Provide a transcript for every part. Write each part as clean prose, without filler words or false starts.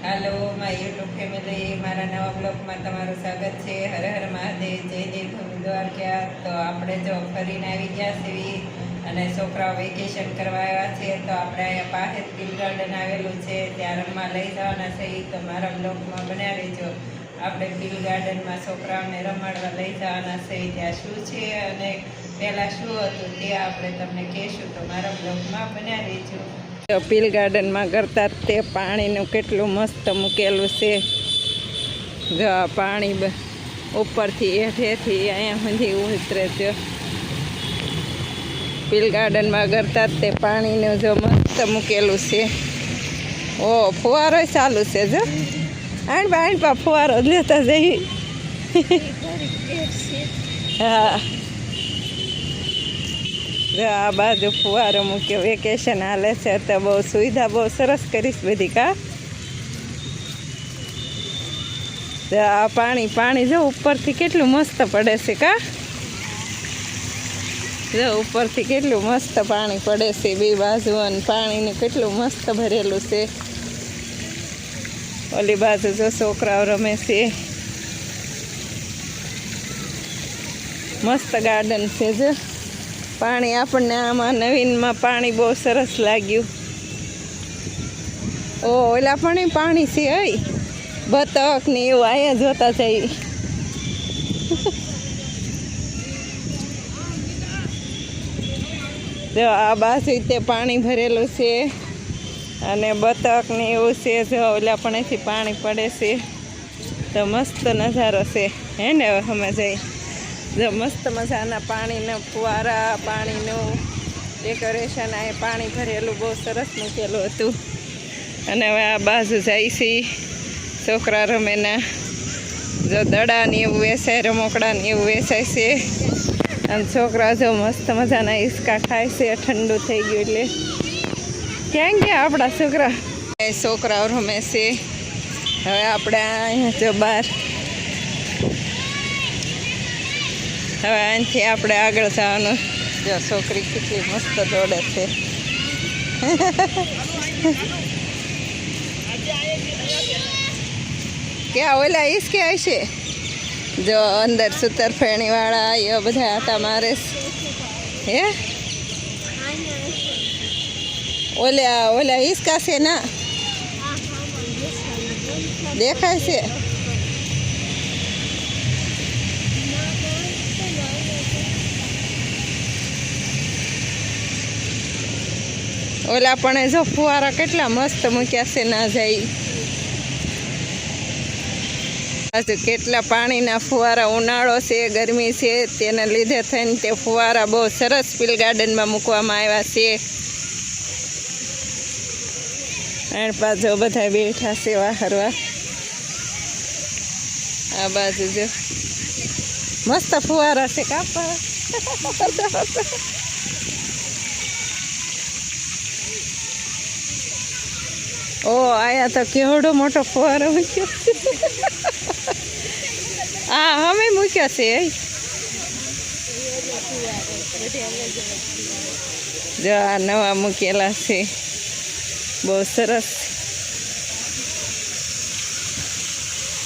Hello my YouTube family मारा नवा blog में तमारू स्वागत है। हर हर महादेव, जय जय भूमि द्वारका। तो आपणे जो फरीने આવી ગયા છીએ અને છોકરાઓ વેકેશન કરવા આવ્યા છે તો આપણે અહીંયા પાસે પીલ ગાર્ડન આવેલું છે ત્યાં રમવા લઈ જવાના છે। તો મારા બ્લોગમાં બન્યા રહેજો। આપણે પીલ ગાર્ડનમાં છોકરાઓને રમાડવા લઈ જવાના છે। ત્યાં શું છે અને પહેલાં શું હતું તે આપણે તમને કહેશું। તો મારા બ્લોગમાં બન્યા રહેજો। પીલ ગાર્ડનમાં કરતા તે પાણીનું કેટલું મસ્ત મૂકેલું છે। જો આ પાણી ઉપરથી હેઠેથી અહીંયા સુધી ઉતરે છે। પીલ ગાર્ડનમાં કરતા તે પાણીનું જો મસ્ત મૂકેલું છે। ઓ ફુવારો ચાલુ છે જો આણ પા ફુવારો લેતા જઈ। હા આ બાજુ ફુવારો મૂક્યો, વેકેશન હાલે છે તો બહુ સુવિધા બહુ સરસ કરીશ બધી કા। આ પાણી જો ઉપરથી કેટલું મસ્ત પડે છે કા। જો ઉપરથી કેટલું મસ્ત પાણી પડે છે બે બાજુ અને પાણીનું કેટલું મસ્ત ભરેલું છે। ઓલી બાજુ જો છોકરાઓ રમે છે, મસ્ત ગાર્ડન છે જો। પાણી આપણને આમાં નવીનમાં પાણી બહુ સરસ લાગ્યું। ઓ ઓલા પણ પાણી છે હઈ બતક ને એવું અહીંયા જોતા જઈ। જો આ બાજુ તે પાણી ભરેલું છે અને બતક ને એવું છે। જો ઓલા પણ અહીંથી પાણી પડે છે તો મસ્ત નજારો છે હે ને। અમે જઈ જો મસ્ત મજાના પાણીના ફુવારા, પાણીનું ડેકોરેશન, આ પાણી ભરેલું બહુ સરસ મૂકેલું હતું। અને હવે આ બાજુ જાય છે છોકરા રમેના જો દડા ને એવું વેચાય, રમકડા ને એવું વેચાય છે। અને છોકરા જો મસ્ત મજાના હિંચકા ખાય છે, ઠંડુ થઈ ગયું એટલે। ક્યાં ગયા આપણા છોકરા? છોકરાઓ રમે છે। હવે આપણે અહીંયા જો બહાર હવે અહીંથી આપણે આગળ જવાનું। જો છોકરી કેટલી મસ્ત દોડે છે। ક્યાં ઓલા ઈસકે આવશે? જો અંદર સુતરફેણી વાળા એ બધા આટા મારે હે। ઓલા હિંચકા છે ના દેખાય છે? ઓલા પણ જો ફુવારા કેટલા મસ્ત મૂક્યા છે ના જાય। હજુ કેટલા પાણીના ફુવારા, ઉનાળો છે, ગરમી છે, તેને લીધે થઈને તે ફુવારા બહુ સરસ પીલ ગાર્ડનમાં મૂકવામાં આવ્યા છે। અને પાછો બધા બેઠા છે વાહરવા। આ બાજુ જો મસ્ત ફુવારા છે કાપા। ઓ આયા તો કેવડો મોટો ફુવારો મૂક્યો છે। હા અમે મૂક્યો છે। જો આ નવા મૂકેલા છે બહુ સરસ।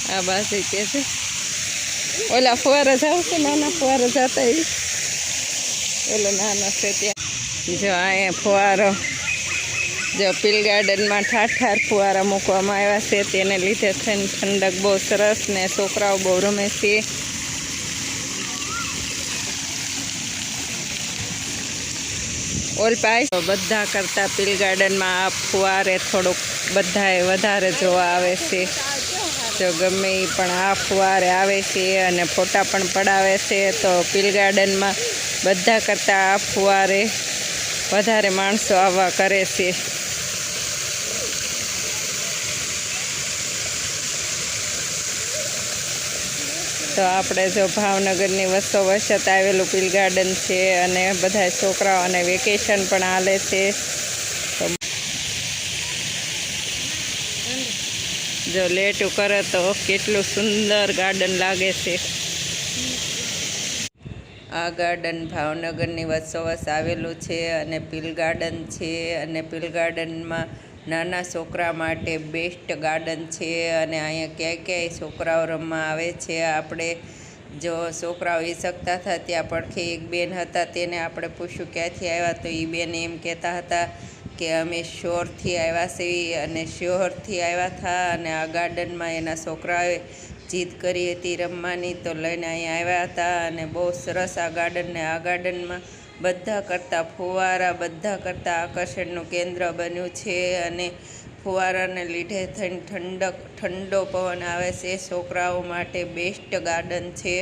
આ બાજુ કે છે ઓલા ફુવારા જાવ છે, નાના ફુવારા જતા એવી ઓલો નાનો છે ત્યાં। જો અહીંયા ફુવારો જો પીલ ગાર્ડનમાં ઠાઠ ફુવારા મૂકવામાં આવ્યા છે, તેને લીધે થઈને ઠંડક બહુ સરસ ને છોકરાઓ બહુ રમે છે। ઓલપાઈ બધા કરતાં પીલ ગાર્ડનમાં આ ફુવારે થોડુંક બધાએ વધારે જોવા આવે છે। જો ગમે એ પણ આ ફુવારે આવે છે અને ફોટા પણ પડાવે છે। તો પીલ ગાર્ડનમાં બધા કરતાં આ ફુવારે વધારે માણસો આવવા કરે છે। તો આપણે જો ભાવનગરની વચ્ચોવચ્ચ આવેલું પીલ ગાર્ડન છે અને બધા છોકરાઓને વેકેશન પણ હાલે છે। તો જો લેટું કરે તો કેટલું સુંદર ગાર્ડન લાગે છે। આ ગાર્ડન ભાવનગરની વચ્ચોવચ્ચ આવેલું છે અને પીલ ગાર્ડન છે। અને પીલ ગાર્ડનમાં નાના છોકરા માટે બેસ્ટ ગાર્ડન છે અને અહીંયા ક્યાંય ક્યાંય છોકરાઓ રમવા આવે છે. આપણે જો છોકરાઓ એ શકતા હતા ત્યાં પડખે એક બેન હતા, તેને આપણે પૂછ્યું ક્યાંથી આવ્યા, તો એ બેન એમ કહેતા હતા કે અમે શોરથી આવ્યા છીએ અને શોરથી આવ્યા હતા અને આ ગાર્ડનમાં એના છોકરાઓએ જીદ કરી હતી રમવાની, તો લઈને અહીંયા આવ્યા હતા. અને બહુ સરસ આ ગાર્ડનને, આ ગાર્ડનમાં બધા કરતાં ફુવારા બધા કરતાં આકર્ષણનું કેન્દ્ર બન્યું છે અને ફુવારાને લીધે થઈને ઠંડો પવન આવે છે. છોકરાઓ માટે બેસ્ટ ગાર્ડન છે.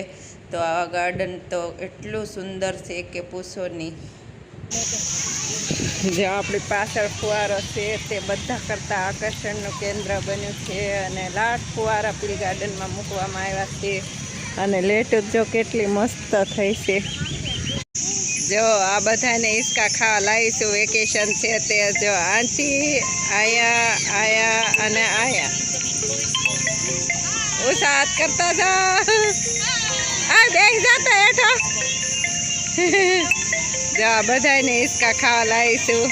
તો આ ગાર્ડન તો એટલું સુંદર છે કે પૂછો નહીં. જે આપણી પાછળ ફુવારો છે તે બધા કરતાં આકર્ષણનું કેન્દ્ર બન્યું છે અને લાટ ફુવારા પેલી ગાર્ડનમાં મૂકવામાં આવ્યા છે અને લેટ જો કેટલી મસ્ત થઈ છે. જો આ બધાને હિંચકા ખાવા લાવીશું, વેકેશન છે તે જો આથી આયા અને આયા ઉત્સાહ કરતા જાઓ. આ બેગ જતા હેઠો. જો આ બધાને હિંચકા ખાવા લાવીશું.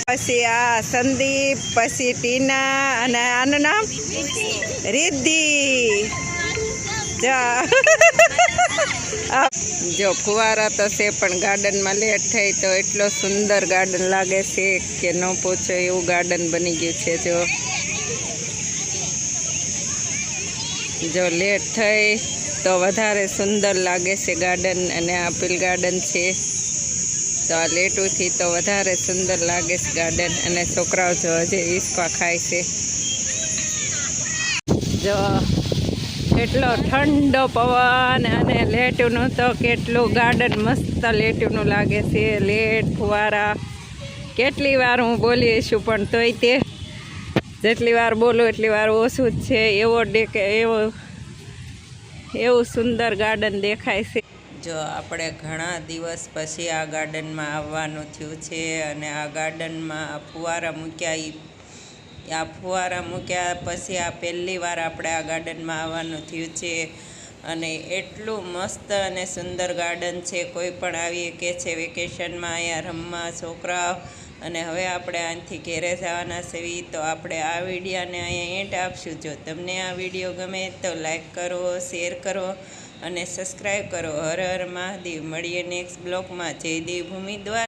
પછી આ સંદીપ, પછી ટીના અને આનું નામ રિદ્ધિ. જો ફુવારા તો છે પણ ગાર્ડનમાં લેટ થઈ તો એટલો સુંદર ગાર્ડન લાગે છે કે ન પૂછો એવું ગાર્ડન બની ગયું છે. જો લેટ થઈ તો વધારે સુંદર લાગે છે ગાર્ડન અને આપેલ ગાર્ડન છે તો આ લેટુથી તો વધારે સુંદર લાગે છે ગાર્ડન. અને છોકરાઓ જો હજી હિંચકા ખાય છે. જો કેટલો ઠંડો પવન અને લેટુનું તો કેટલું ગાર્ડન મસ્ત લેટુનું લાગે છે. લેટ ફુવારા કેટલી વાર હું બોલીશું પણ તોય તે જેટલી વાર બોલું એટલી વાર ઓછું જ છે. એવું સુંદર ગાર્ડન દેખાય છે. જો આપણે ઘણા દિવસ પછી આ ગાર્ડનમાં આવવાનું થયું છે અને આ ગાર્ડનમાં આ ફુવારા મૂક્યા પછી આ પહેલી વાર આપણે આ ગાર્ડનમાં આવવાનું થયું છે અને એટલું મસ્ત અને સુંદર ગાર્ડન છે. કોઈ પણ આવીએ કે છે વેકેશનમાં અહીંયા રમવા છોકરાઓ. અને હવે આપણે આનાથી ઘેરે જવાના છીએ તો આપણે આ વિડીયોને અહીંયા એન્ડ આપશું. જો તમને આ વિડીયો ગમે તો લાઈક કરો, શેર કરો અને સબસ્ક્રાઈબ કરો. હર હર મહાદેવ. મળીએ નેક્સ્ટ બ્લોગમાં. જય દેવભૂમિ દ્વારા.